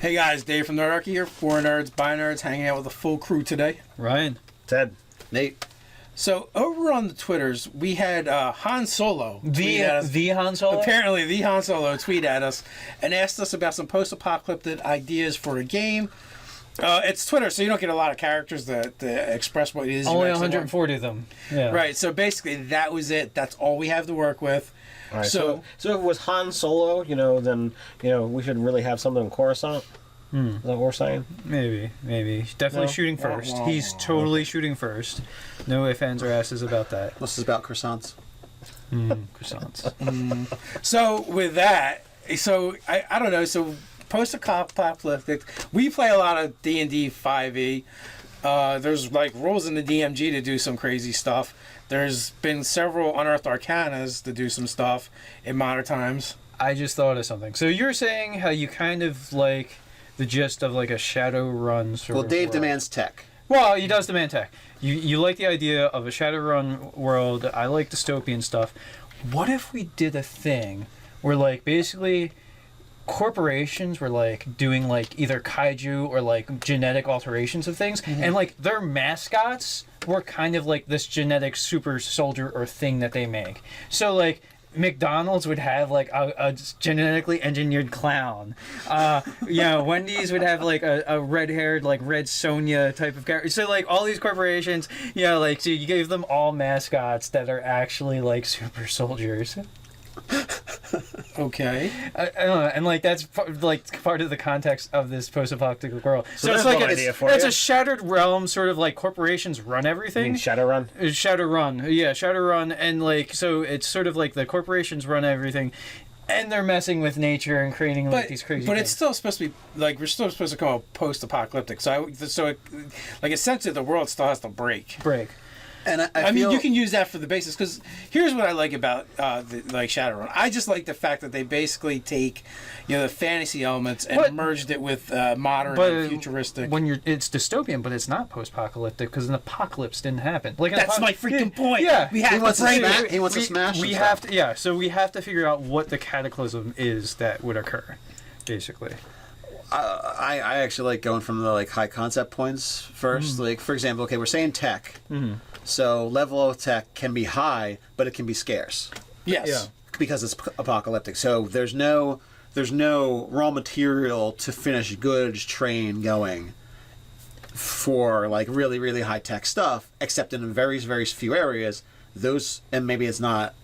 Hey guys, Dave from Nerdarchy here. 4 nerds, by nerds, hanging out with a full crew today. Ryan. Ted. Nate. So over on the Twitters, we had Han Solo tweet at us. The Han Solo? Apparently, the Han Solo tweet at us and asked us about some post-apocalyptic ideas for a game. It's Twitter, so you don't get a lot of characters that express what it is. Only 140 of them. Yeah. Right, so basically that was it. That's all we have to work with. All right, so if it was Han Solo, then we should really have something in Coruscant. Is that what we're saying? Maybe. Definitely shooting first. He's totally shooting first. No ifs, ands, or asses about that. This is about croissants. Croissants. So with that, I don't know. So post-apocalyptic, we play a lot of D&D 5e. There's like rules in the DMG to do some crazy stuff. There's been several unearthed arcanas to do some stuff in modern times. I just thought of something. So you're saying how you kind of like the gist of like a Shadowrun sort of Well, Dave world. demands tech. Well, he does demand tech. You like the idea of a Shadowrun world. I like dystopian stuff. What if we did a thing where like basically corporations were like doing like either kaiju or like genetic alterations of things, and like their mascots were kind of like this genetic super soldier or thing that they make. So like McDonald's would have like a genetically engineered clown. Wendy's would have like a red-haired like Red Sonja type of character. So like all these corporations, so you gave them all mascots that are actually like super soldiers. Okay. I don't know, and like that's part of the context of this post-apocalyptic world. So it's like it's a shattered realm, sort of like corporations run everything. You mean Shadowrun? Shadowrun, and like so it's sort of like the corporations run everything, and they're messing with nature and creating like these crazy. But things. it's still supposed to be like we're still supposed to call it post-apocalyptic. Essentially the world still has to break. And I mean, you can use that for the basis, because here's what I like about Shadowrun. I just like the fact that they basically take, the fantasy elements and merged it with modern and futuristic. It's dystopian, but it's not post-apocalyptic because an apocalypse didn't happen. Like that's my freaking point. Yeah, he wants to smash. We have to. Yeah, so we have to figure out what the cataclysm is that would occur, basically. I actually like going from the like high concept points first. Like for example, we're saying tech. So level of tech can be high, but it can be scarce. Yes. Yeah. Because it's apocalyptic. So there's no raw material to finish goods train going for like really, really high tech stuff, except in very, very few areas. And maybe it's not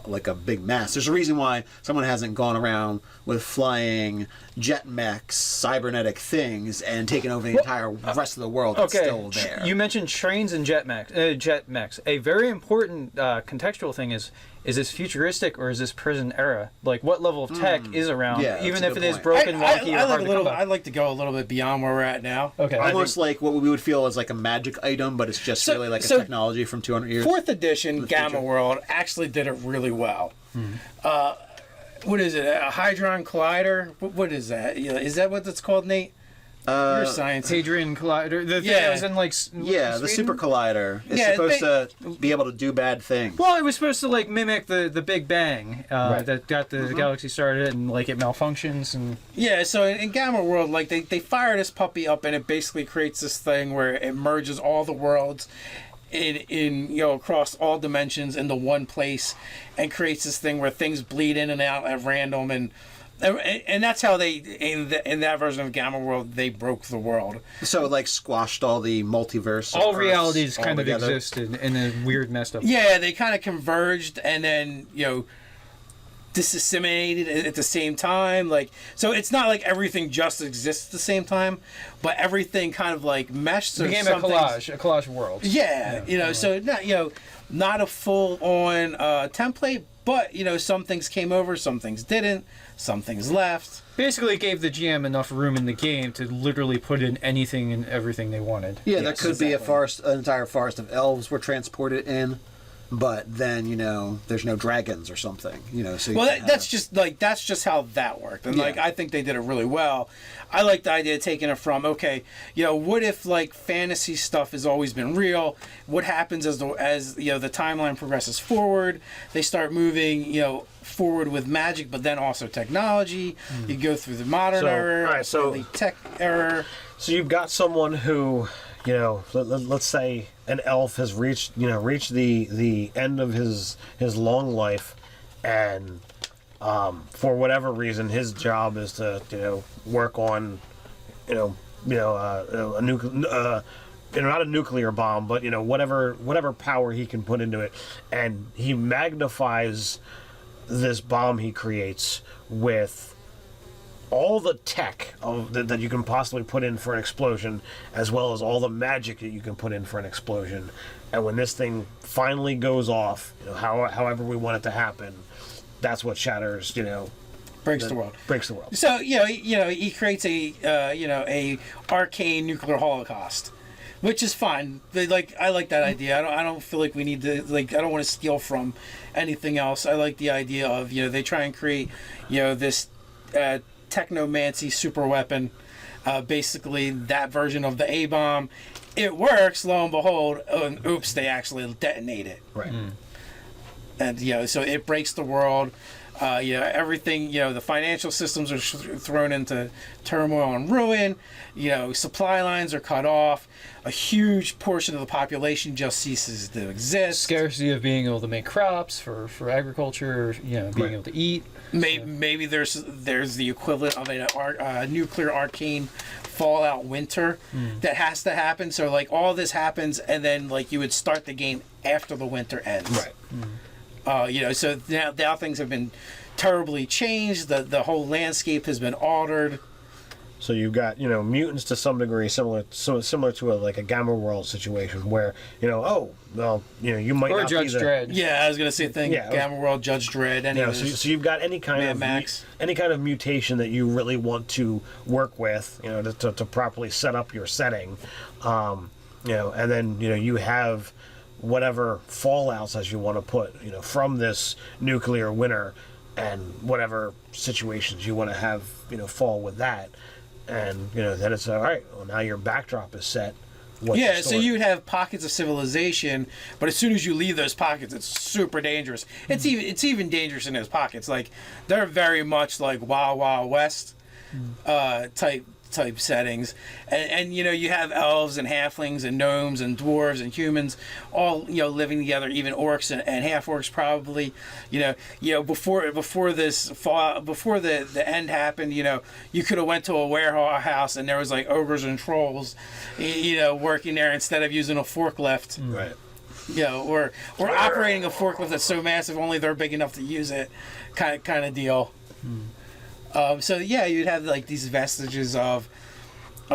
like a big mess. There's a reason why someone hasn't gone around with flying jet mechs, cybernetic things, and taken over the entire rest of the world. That's still there. You mentioned trains and jet mechs. A very important contextual thing is this futuristic or is this prison era? Like, what level of tech is around? Yeah, even if it is broken, wonky, or hard to come by. I'd like to go a little bit beyond where we're at now. Okay. Almost like what we would feel is like a magic item, but it's just really like a technology from 200 years. 4th edition GammaWorld actually did it really well. What is it? A Hadron Collider? What is that? Is that what it's called, Nate? You're a science. Hadron Collider. The thing that was in like the Super Collider is supposed to be able to do bad things. Well, it was supposed to like mimic the Big Bang that got the galaxy started, and like it malfunctions and. Yeah, so in GammaWorld, like they fire this puppy up, and it basically creates this thing where it merges all the worlds in across all dimensions into one place, and creates this thing where things bleed in and out at random, and that's how they in that version of GammaWorld they broke the world. So it like squashed all the multiverse. All realities kind of existed in a weird messed up. Yeah, they kind of converged and then disseminated at the same time. Like, so it's not like everything just exists at the same time, but everything kind of like meshed. So it became a collage world. Yeah, so not a full on template, but some things came over, some things didn't, some things left. Basically, it gave the GM enough room in the game to literally put in anything and everything they wanted. Yeah, there could be an entire forest of elves were transported in. but then there's no dragons or something. So you Well, can that's have- just how that worked, and Yeah. I think they did it really well. I like the idea of taking it from what if fantasy stuff has always been real? What happens as the timeline progresses forward? They start moving forward with magic, but then also technology. You go through the modern era, all right, so the tech era. So you've got someone who, let's say an elf has reached the end of his long life, and for whatever reason, his job is to work on, a nuclear. Not a nuclear bomb, but whatever power he can put into it, and he magnifies this bomb he creates with all the tech that you can possibly put in for an explosion, as well as all the magic that you can put in for an explosion. And when this thing finally goes off, however we want it to happen, that's what shatters, Breaks the world. breaks the world. So he creates a arcane nuclear holocaust, which is fine. I like that idea. I don't feel like we need to I don't want to steal from anything else. I like the idea of they try and create this technomancy super weapon, basically that version of the A bomb. It works. Lo and behold, oops, they actually detonate it. Right. And so it breaks the world. Everything, the financial systems are thrown into turmoil and ruin. Supply lines are cut off. A huge portion of the population just ceases to exist. Scarcity of being able to make crops for agriculture, being able to eat. Maybe there's the equivalent of a nuclear arcane fallout winter that has to happen. So all this happens, and then you would start the game after the winter ends. Right. So now things have been terribly changed. The whole landscape has been altered. So you've got mutants to some degree, similar to a GammaWorld situation where you might Or not Judge be the, Dredd. Yeah, I was gonna say GammaWorld, Judge Dredd, so you've got any kind Mad of Max. any kind of mutation that you really want to work with, to properly set up your setting, and then you have whatever fallouts as you want to put from this nuclear winter, and whatever situations you want to have fall with that, and then it's all right. Well, now your backdrop is set. What's the So story? you'd have pockets of civilization, but as soon as you leave those pockets, it's super dangerous. It's even dangerous in those pockets. They're very much like Wild Wild West type settings, and you have elves and halflings and gnomes and dwarves and humans all living together, even orcs and half orcs probably. Before this fall, before the end happened, you could have went to a warehouse and there was ogres and trolls, working there instead of using a forklift. Right. Or operating a forklift that's so massive only they're big enough to use it, kind of deal. You'd have these vestiges of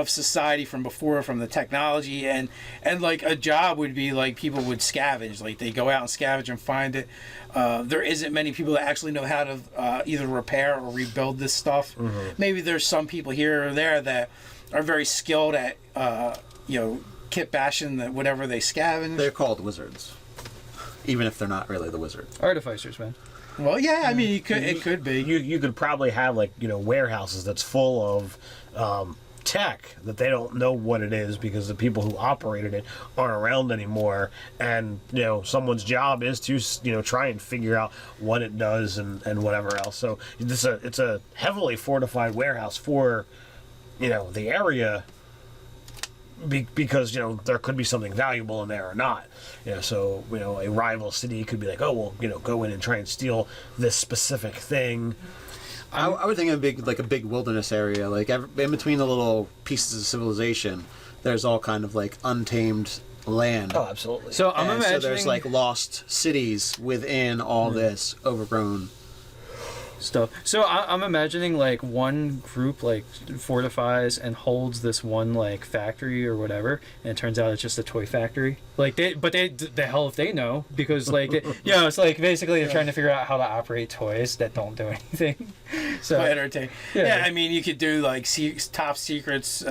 society from before, from the technology, and a job would be people would scavenge, they go out and scavenge and find it. There isn't many people that actually know how to either repair or rebuild this stuff. Maybe there's some people here or there that are very skilled at kit bashing whatever they scavenge. They're called wizards, even if they're not really the wizard. Artificers, man. Well, yeah, I mean, it could be. You could probably have warehouses that's full of tech that they don't know what it is because the people who operated it aren't around anymore, and someone's job is to try and figure out what it does and whatever else. So it's a heavily fortified warehouse for the area. Because there could be something valuable in there or not, so a rival city could be like, oh well, go in and try and steal this specific thing. I would think of a big wilderness area, in between the little pieces of civilization. There's all kind of untamed land. Oh, absolutely. So I'm imagining. So there's lost cities within all this overgrown stuff. So I'm imagining one group fortifies and holds this one factory or whatever, and it turns out it's just a toy factory. The hell if they know, because it's basically they're trying to figure out how to operate toys that don't do anything. So Entertaining. Yeah, I mean, you could do top secrets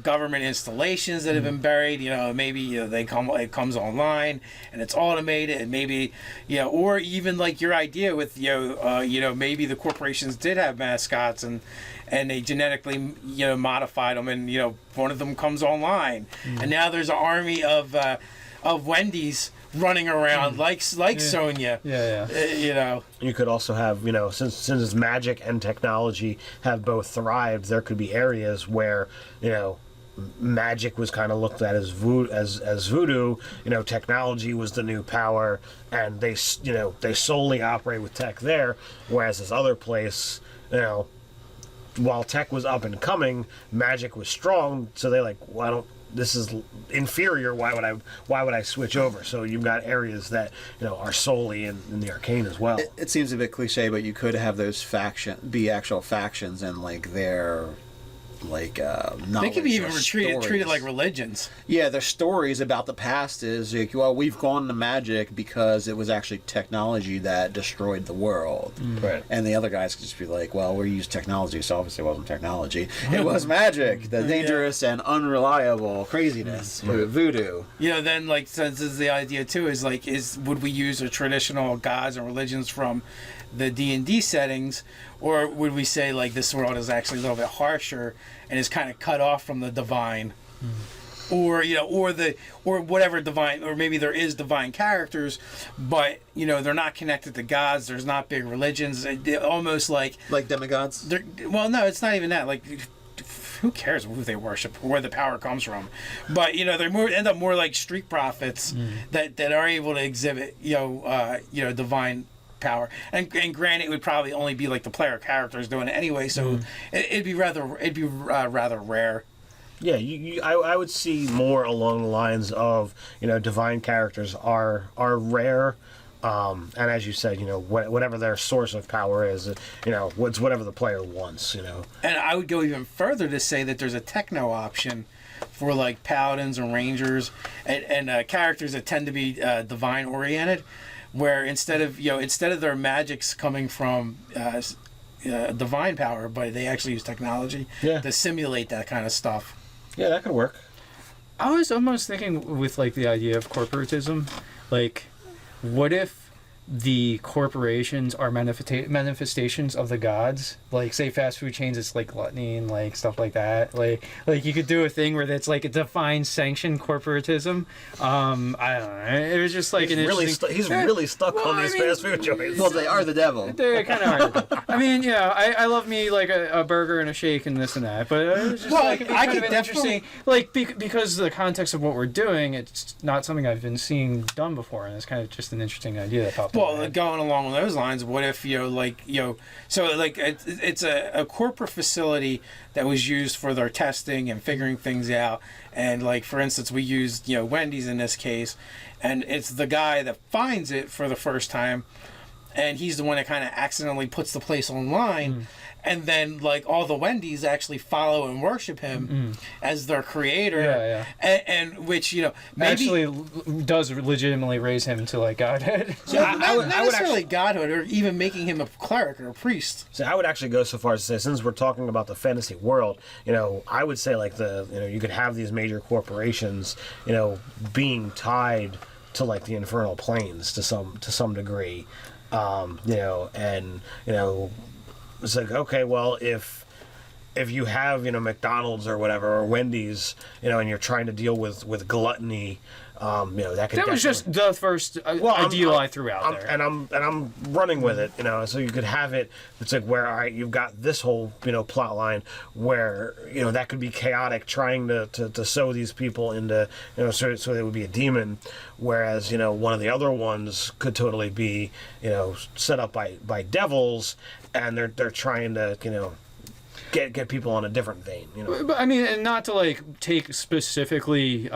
government installations that have been buried. Maybe it comes online and it's automated, and maybe or even like your idea with maybe the corporations did have mascots and they genetically modified them, and one of them comes online, and now there's an army of Wendy's running around like Sonya. You could also have, since magic and technology have both thrived, there could be areas where, magic was kind of looked at as voodoo, technology was the new power, and they solely operate with tech there, whereas this other place, while tech was up and coming, magic was strong, so they this is inferior. Why would I switch over? So you've got areas that are solely in the arcane as well. It seems a bit cliche, but you could have those be actual factions and their they could be even treated like religions. Yeah, their stories about the past is we've gone to magic because it was actually technology that destroyed the world. Right. And the other guys could just be like, well, we used technology, so obviously it wasn't technology. It was magic, the dangerous and unreliable craziness, voodoo. Then since this is the idea too, would we use the traditional gods and religions from the D&D settings, or would we say this world is actually a little bit harsher and is kind of cut off from the divine, or whatever divine, or maybe there is divine characters, but they're not connected to gods. There's not big religions. Almost like demigods. Well, no, it's not even that. Who cares who they worship or where the power comes from? But they end up more like street prophets that are able to exhibit divine power, and granted, it would probably only be the player characters doing it anyway, so it'd be rather rare. Yeah, I would see more along the lines of divine characters are rare, and as you said, whatever their source of power is, it's whatever the player wants, And I would go even further to say that there's a techno option for paladins and rangers and characters that tend to be divine oriented, where instead of their magics coming from divine power, but they actually use technology to simulate that kind of stuff. Yeah, that could work. I was almost thinking with the idea of corporatism, what if the corporations are manifestations of the gods? Say fast food chains, it's gluttony and stuff like that. You could do a thing where it's a defined sanctioned corporatism. I don't know. It was just he's really stuck on these fast food joints. Well, they are the devil. They kind of are. The devil. I mean, I love me a burger and a shake and this and that, but it was just it'd be kind of an interesting, because the context of what we're doing, it's not something I've been seeing done before, and it's kind of just an interesting idea that popped up. Well, going along with those lines, what if it's a corporate facility that was used for their testing and figuring things out, and for instance, we used Wendy's in this case, and it's the guy that finds it for the first time, and he's the one that kind of accidentally puts the place online. And then, all the Wendy's actually follow and worship him as their creator. And which, maybe... Actually does legitimately raise him to, godhood. Not necessarily godhood, or even making him a cleric or a priest. So I would actually go so far as to say, since we're talking about the fantasy world, I would say, you could have these major corporations, being tied to, the infernal planes to some degree. It's okay, well, if you have McDonald's or whatever, or Wendy's, and you're trying to deal with gluttony, that was just the first ideal I threw out there, and I'm running with it, so you could have it. It's where you've got this whole plot line where that could be chaotic, trying to sew these people into so they would be a demon, whereas one of the other ones could totally be set up by devils, and they're trying to get people on a different vein. But I mean, and not to take specifically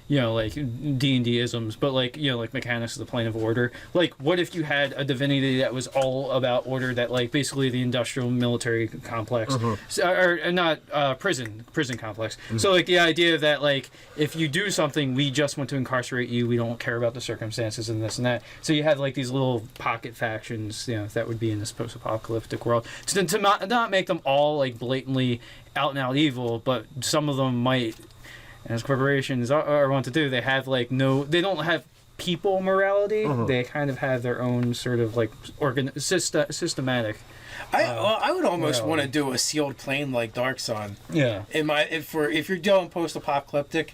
like D&D isms, but like like mechanics of the plane of order. Like, what if you had a divinity that was all about order, that like basically the industrial military complex, or not prison complex. So like the idea that like if you do something, we just want to incarcerate you. We don't care about the circumstances and this and that. So you have like these little pocket factions, that would be in this post-apocalyptic world. To not make them all like blatantly out and out evil, but some of them might. As corporations are want to do, they have like they don't have people morality. They kind of have their own sort of like systematic. I would almost want to do a sealed plane like Dark Sun. Yeah. If you're doing post-apocalyptic,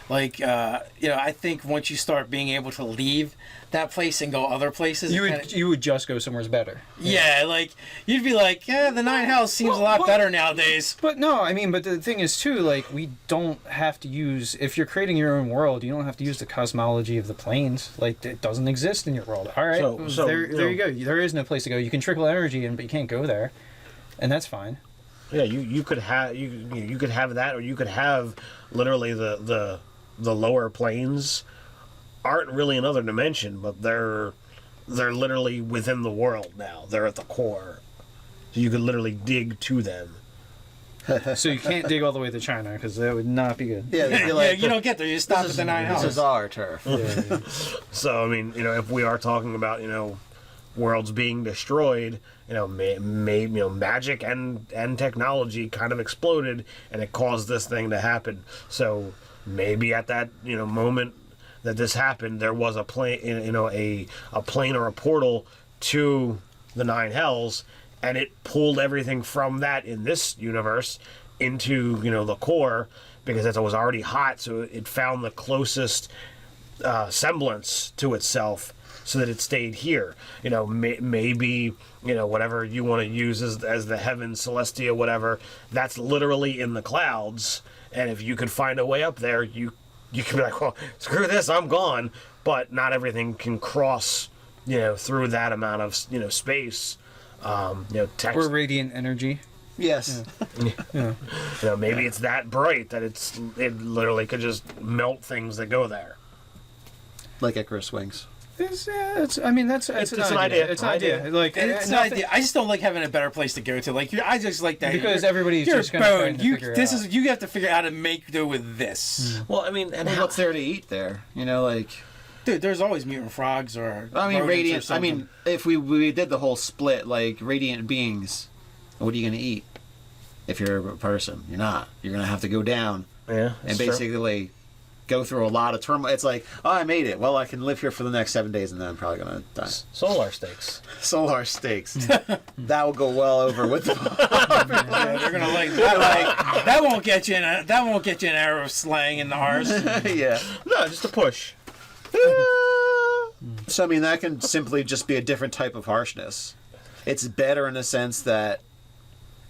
like I think once you start being able to leave that place and go other places, you would just go somewhere's better. Yeah, like you'd be like, the Nine Hells seems a lot better nowadays. But no, I mean, but the thing is too, like we don't have to use, if you're creating your own world, you don't have to use the cosmology of the planes. Like it doesn't exist in your world. All right, so there you go. There is no place to go. You can trickle energy in, but you can't go there, and that's fine. Yeah, you could have you could have that, or you could have literally the lower planes aren't really another dimension, but they're literally within the world now. They're at the core, so you could literally dig to them. So you can't dig all the way to China because that would not be good. Yeah, like, you don't get there. You stop at the Nine Hells. This is our turf. Yeah. So I mean, if we are talking about worlds being destroyed, magic and technology kind of exploded, and it caused this thing to happen. So maybe at that moment that this happened, there was a plane, a plane or a portal to the Nine Hells, and it pulled everything from that in this universe into the core, because it was already hot, so it found the closest semblance to itself, so that it stayed here. Maybe whatever you want to use as the heavens, Celestia, whatever, that's literally in the clouds, and if you could find a way up there, you can be like, well, screw this, I'm gone. But not everything can cross, through that amount of, space. Text. Or radiant energy. Yes. Yeah. Maybe it's that bright that it literally could just melt things that go there. Like Icarus wings. It's an idea. It's an idea. Like It's an idea. I just don't like having a better place to go to. Like I just like that because everybody's you're just going to figure it out. You have to figure out how to make do with this. Well, I mean, and What's there to eat there? Dude, there's always mutant frogs or radiant. I mean, if we did the whole split, like radiant beings, what are you gonna eat? If you're a person, you're not. You're gonna have to go down. Yeah, and basically go through a lot of turmoil. It's like, oh, I made it. Well, I can live here for the next 7 days, and then I'm probably gonna die. Solar steaks. Solar steaks. That will go well over with. They're gonna like that. Like that won't get you in. That won't get you an arrow of slang in the arse. Yeah. No, just a push. So I mean, that can simply just be a different type of harshness. It's better in the sense that,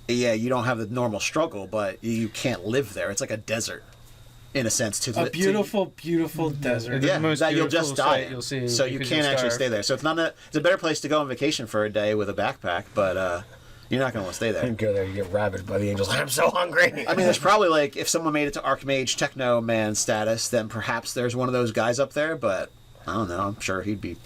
you don't have the normal struggle, but you can't live there. It's like a desert. In a sense, a beautiful desert. Yeah, that you'll just die. You'll see, so you can't actually stay there. So it's not it's a better place to go on vacation for a day with a backpack, but you're not going to want to stay there. You go there, you get ravaged by the angels. I'm so hungry. I mean, there's probably like if someone made it to Archmage Techno Man status, then perhaps there's one of those guys up there. But I don't know. I'm sure he'd be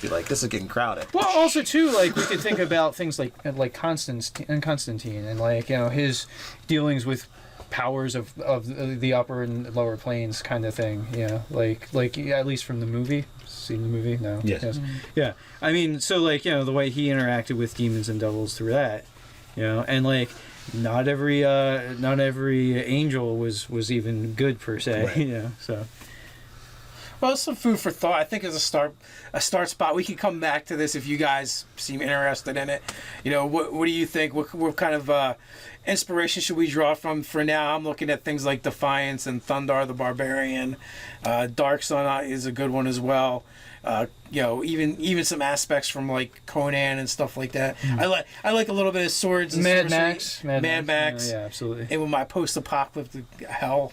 like, this is getting crowded. Well, also too, like we could think about things like Constantine, and like his dealings with powers of the upper and lower planes kind of thing, like at least from the movie. Seen the movie? No. Yes. Yeah. I mean, so like the way he interacted with demons and devils through that, and like not every angel was even good per se, right. So. Well, it's some food for thought. I think as a start spot. We can come back to this if you guys seem interested in it. What do you think? What kind of inspiration should we draw from? For now, I'm looking at things like Defiance and Thundar the Barbarian. Dark Sun is a good one as well. Even some aspects from like Conan and stuff like that. I like a little bit of swords and Mad Max. Mad Max. Yeah, absolutely. And with my post-apocalyptic hell.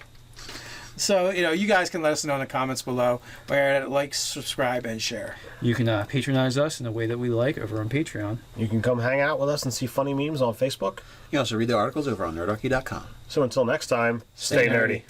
So, you guys can let us know in the comments below where to like, subscribe, and share. You can patronize us in the way that we like over on Patreon. You can come hang out with us and see funny memes on Facebook. You can also read the articles over on Nerdarchy.com. So until next time, stay nerdy.